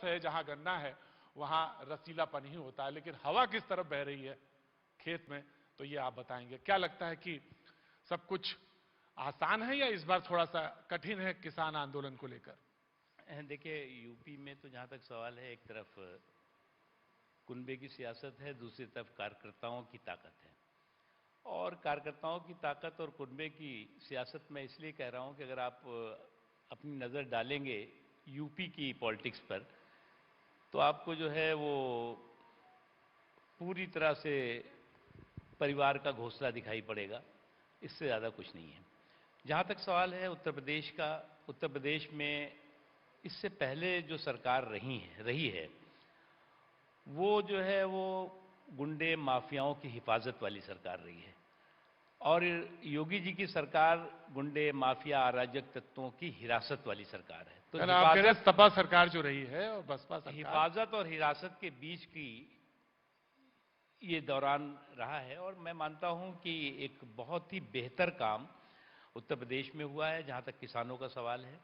है, जहां गन्ना है, वहां रसीलापन ही होता है। लेकिन हवा किस तरफ बह रही है खेत में, तो ये आप बताएंगे। क्या लगता है कि सब कुछ आसान है या इस बार थोड़ा सा कठिन है किसान आंदोलन को लेकर? देखिए, यूपी में तो जहाँ तक सवाल है, एक तरफ कुनबे की सियासत है, दूसरी तरफ कार्यकर्ताओं की ताकत है। और कार्यकर्ताओं की ताकत और कुनबे की सियासत मैं इसलिए कह रहा हूँ कि अगर आप अपनी नज़र डालेंगे यूपी की पॉलिटिक्स पर, तो आपको जो है वो पूरी तरह से परिवार का घोंसला दिखाई पड़ेगा, इससे ज़्यादा कुछ नहीं है। जहाँ तक सवाल है उत्तर प्रदेश का, उत्तर प्रदेश में इससे पहले जो सरकार रही है वो जो है वो गुंडे माफियाओं की हिफाजत वाली सरकार रही है। और योगी जी की सरकार गुंडे माफिया अराजक तत्वों की हिरासत वाली सरकार है। तो आप कह रहे हैं सपा सरकार जो रही है और बसपा सरकार, हिफाजत और हिरासत के बीच की ये दौरान रहा है। और मैं मानता हूं कि एक बहुत ही बेहतर काम उत्तर प्रदेश में हुआ है। जहां तक किसानों का सवाल है,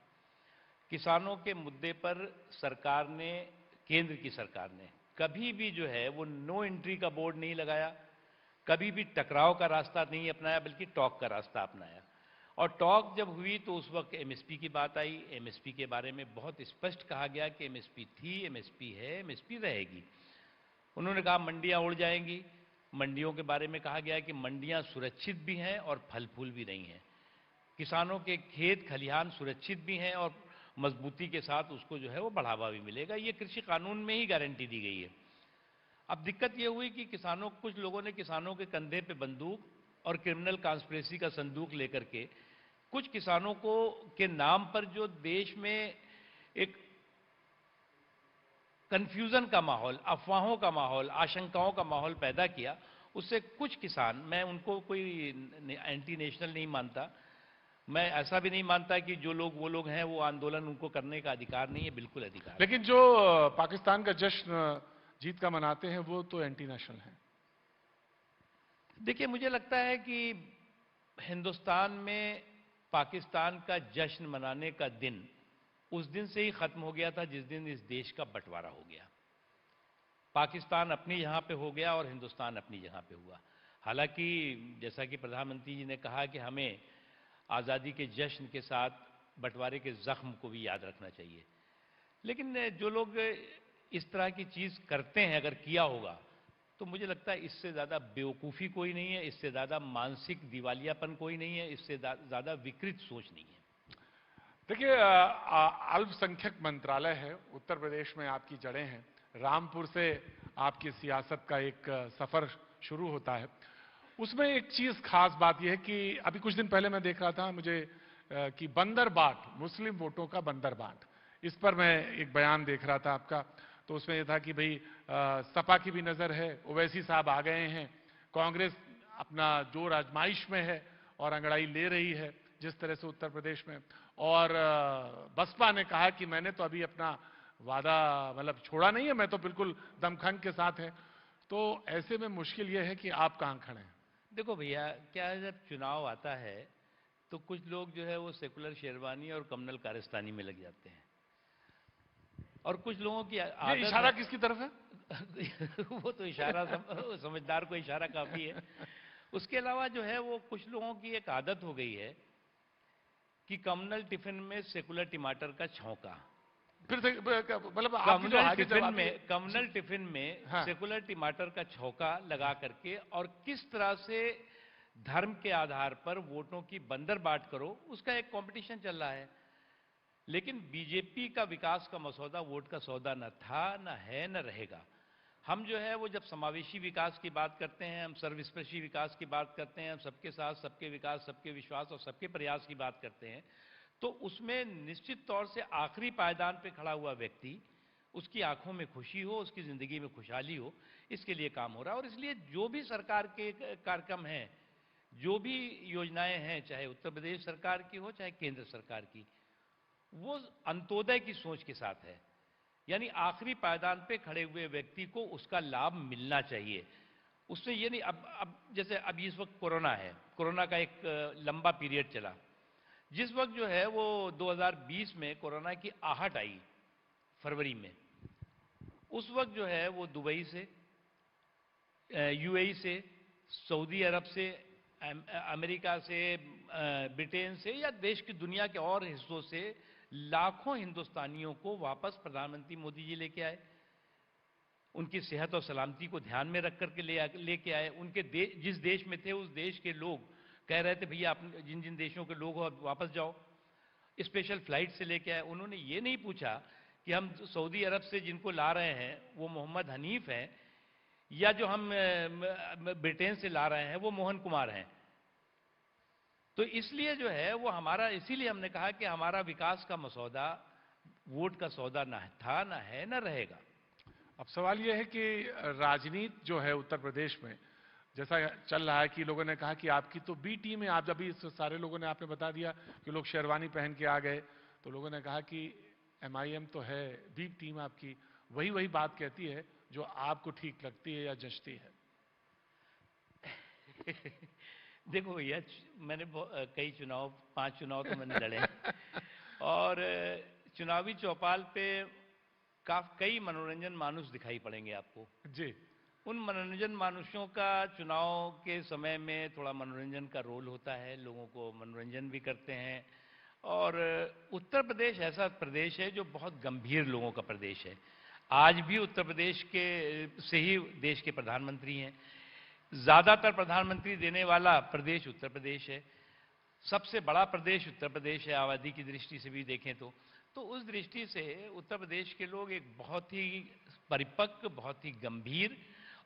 किसानों के मुद्दे पर सरकार ने, केंद्र की सरकार ने कभी भी जो है वो नो एंट्री का बोर्ड नहीं लगाया, कभी भी टकराव का रास्ता नहीं अपनाया, बल्कि टॉक का रास्ता अपनाया। और टॉक जब हुई तो उस वक्त एमएसपी की बात आई। एमएसपी के बारे में बहुत स्पष्ट कहा गया कि एमएसपी थी, एमएसपी है, एमएसपी रहेगी। उन्होंने कहा मंडियां उड़ जाएंगी। मंडियों के बारे में कहा गया कि मंडियां सुरक्षित भी हैं और फल फूल भी नहीं हैं। किसानों के खेत खलिहान सुरक्षित भी हैं और मजबूती के साथ उसको जो है वो बढ़ावा भी मिलेगा। ये कृषि कानून में ही गारंटी दी गई है। अब दिक्कत ये हुई कि कुछ लोगों ने किसानों के कंधे पे बंदूक और क्रिमिनल कॉन्स्पिरेसी का संदूक लेकर के कुछ किसानों को के नाम पर जो देश में एक कंफ्यूजन का माहौल, अफवाहों का माहौल, आशंकाओं का माहौल पैदा किया। उससे कुछ किसान, मैं उनको कोई एंटी नेशनल नहीं मानता, मैं ऐसा भी नहीं मानता कि जो लोग वो लोग हैं वो आंदोलन उनको करने का अधिकार नहीं है, बिल्कुल अधिकार है। लेकिन जो पाकिस्तान का जश्न जीत का मनाते हैं वो तो एंटी नेशनल है। देखिए, मुझे लगता है कि हिंदुस्तान में पाकिस्तान का जश्न मनाने का दिन उस दिन से ही खत्म हो गया था जिस दिन इस देश का बंटवारा हो गया। पाकिस्तान अपनी जगह पे हो गया और हिंदुस्तान अपनी जगह पे हुआ। हालांकि जैसा कि प्रधानमंत्री जी ने कहा कि हमें आज़ादी के जश्न के साथ बंटवारे के जख्म को भी याद रखना चाहिए, लेकिन जो लोग इस तरह की चीज़ करते हैं, अगर किया होगा तो मुझे लगता है इससे ज़्यादा बेवकूफ़ी कोई नहीं है, इससे ज़्यादा मानसिक दिवालियापन कोई नहीं है, इससे ज़्यादा विकृत सोच नहीं है। देखिए, अल्पसंख्यक मंत्रालय है, उत्तर प्रदेश में आपकी जड़ें हैं, रामपुर से आपकी सियासत का एक सफर शुरू होता है। उसमें एक चीज खास बात यह है कि अभी कुछ दिन पहले मैं देख रहा था मुझे कि बंदर बाट, मुस्लिम वोटों का बंदर बाट, इस पर मैं एक बयान देख रहा था आपका। तो उसमें यह था कि भाई सपा की भी नजर है, ओवैसी साहब आ गए हैं, कांग्रेस अपना जोर आजमाइश में है और अंगड़ाई ले रही है जिस तरह से उत्तर प्रदेश में। और बसपा ने कहा कि मैंने तो अभी अपना वादा मतलब छोड़ा नहीं है, मैं तो बिल्कुल दमखम के साथ है। तो ऐसे में मुश्किल यह है कि आप कहां खड़े हैं? देखो भैया, क्या है, जब चुनाव आता है तो कुछ लोग जो है वो सेकुलर शेरवानी और कम्युनल कारस्तानी में लग जाते हैं, और कुछ लोगों की ये आदत इशारा है किसकी तरफ है? वो तो इशारा समझदार को इशारा काफी है। उसके अलावा जो है वो कुछ लोगों की एक आदत हो गई है कि कम्युनल टिफिन में सेकुलर टमाटर का छौंका। फिर से मतलब आपकी जो आगे जवाब कम्युनल टिफिन में हाँ। सेकुलर टमाटर का छौंका लगा करके और किस तरह से धर्म के आधार पर वोटों की बंदर बाट करो, उसका एक कंपटीशन चल रहा है। लेकिन बीजेपी का विकास का मसौदा वोट का सौदा न था, न है, न रहेगा। हम जो है वो जब समावेशी विकास की बात करते हैं, हम सर्वस्पर्शी विकास की बात करते हैं, हम सबके साथ सबके विकास, सबके विश्वास और सबके प्रयास की बात करते हैं, तो उसमें निश्चित तौर से आखिरी पायदान पे खड़ा हुआ व्यक्ति, उसकी आंखों में खुशी हो, उसकी जिंदगी में खुशहाली हो, इसके लिए काम हो रहा है। और इसलिए जो भी सरकार के कार्यक्रम हैं, जो भी योजनाएं हैं, चाहे उत्तर प्रदेश सरकार की हो चाहे केंद्र सरकार की, वो अंत्योदय की सोच के साथ है। यानी आखिरी पायदान पे खड़े हुए व्यक्ति को उसका लाभ मिलना चाहिए। उससे ये नहीं, अब जैसे अब इस वक्त कोरोना है, कोरोना का एक लंबा पीरियड चला, जिस वक्त जो है वो 2020 में कोरोना की आहट आई फरवरी में, उस वक्त जो है वो दुबई से, यूएई से, सऊदी अरब से, अमेरिका से, ब्रिटेन से या देश की दुनिया के और हिस्सों से लाखों हिंदुस्तानियों को वापस प्रधानमंत्री मोदी जी लेके आए। उनकी सेहत और सलामती को ध्यान में रख करके लेके आए। उनके जिस देश में थे उस देश के लोग कह रहे थे भैया आप जिन जिन देशों के लोग हो आप वापस जाओ, स्पेशल फ्लाइट से लेके आए। उन्होंने ये नहीं पूछा कि हम सऊदी अरब से जिनको ला रहे हैं वो मोहम्मद हनीफ हैं या जो हम ब्रिटेन से ला रहे हैं वो मोहन कुमार हैं। तो इसलिए जो है वो हमारा, इसीलिए हमने कहा कि हमारा विकास का मसौदा वोट का सौदा ना था, ना है, ना रहेगा। अब सवाल यह है कि राजनीति जो है उत्तर प्रदेश में जैसा चल रहा है कि लोगों ने कहा कि आपकी तो बी टीम है, आप अभी सारे लोगों ने आपने बता दिया कि लोग शेरवानी पहन के आ गए, तो लोगों ने कहा कि एमआईएम तो है, बी टीम आपकी वही वही बात कहती है जो आपको ठीक लगती है या जचती है। देखो भैया, मैंने कई चुनाव, 5 चुनाव तो मैंने लड़े और चुनावी चौपाल पे कई मनोरंजन मानुष दिखाई पड़ेंगे आपको जी। उन मनोरंजन मानुषों का चुनाव के समय में थोड़ा मनोरंजन का रोल होता है, लोगों को मनोरंजन भी करते हैं। और उत्तर प्रदेश ऐसा प्रदेश है जो बहुत गंभीर लोगों का प्रदेश है। आज भी उत्तर प्रदेश के से ही देश के प्रधानमंत्री हैं। ज्यादातर प्रधानमंत्री देने वाला प्रदेश उत्तर प्रदेश है। सबसे बड़ा प्रदेश उत्तर प्रदेश है, आबादी की दृष्टि से भी देखें तो उस दृष्टि से उत्तर प्रदेश के लोग एक बहुत ही परिपक्व, बहुत ही गंभीर,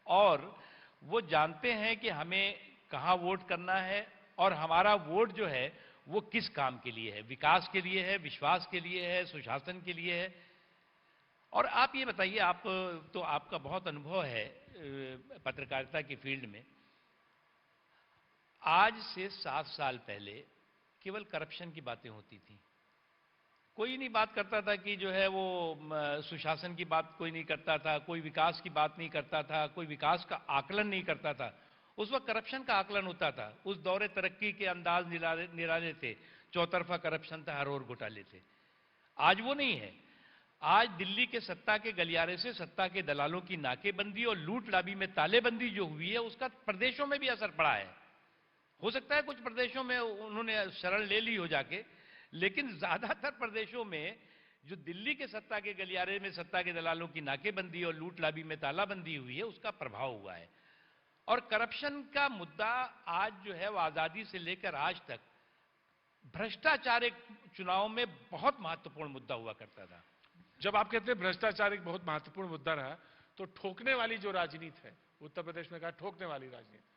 और वो जानते हैं कि हमें कहाँ वोट करना है और हमारा वोट जो है वो किस काम के लिए है, विकास के लिए है, विश्वास के लिए है, सुशासन के लिए है। और आप ये बताइए, आप तो आपका बहुत अनुभव है पत्रकारिता की फील्ड में। आज से 7 साल पहले केवल करप्शन की बातें होती थी, कोई नहीं बात करता था कि जो है वो सुशासन की बात कोई नहीं करता था, कोई विकास की बात नहीं करता था, कोई विकास का आकलन नहीं करता था। उस वक्त करप्शन का आकलन होता था। उस दौरे तरक्की के अंदाज निराले थे, चौतरफा करप्शन था, हर ओर घोटाले थे। आज वो नहीं है। आज दिल्ली के सत्ता के गलियारे से सत्ता के दलालों की नाकेबंदी और लूट लाबी में तालेबंदी जो हुई है उसका प्रदेशों में भी असर पड़ा है। हो सकता है कुछ प्रदेशों में उन्होंने शरण ले ली हो जाके, लेकिन ज्यादातर प्रदेशों में जो दिल्ली के सत्ता के गलियारे में सत्ता के दलालों की नाकेबंदी और लूट लाबी में तालाबंदी हुई है उसका प्रभाव हुआ है। और करप्शन का मुद्दा आज जो है वो आजादी से लेकर आज तक, भ्रष्टाचार एक चुनाव में बहुत महत्वपूर्ण मुद्दा हुआ करता था। जब आप कहते हैं भ्रष्टाचार एक बहुत महत्वपूर्ण मुद्दा रहा, तो ठोकने वाली जो राजनीति है उत्तर प्रदेश में, कहा ठोकने वाली राजनीति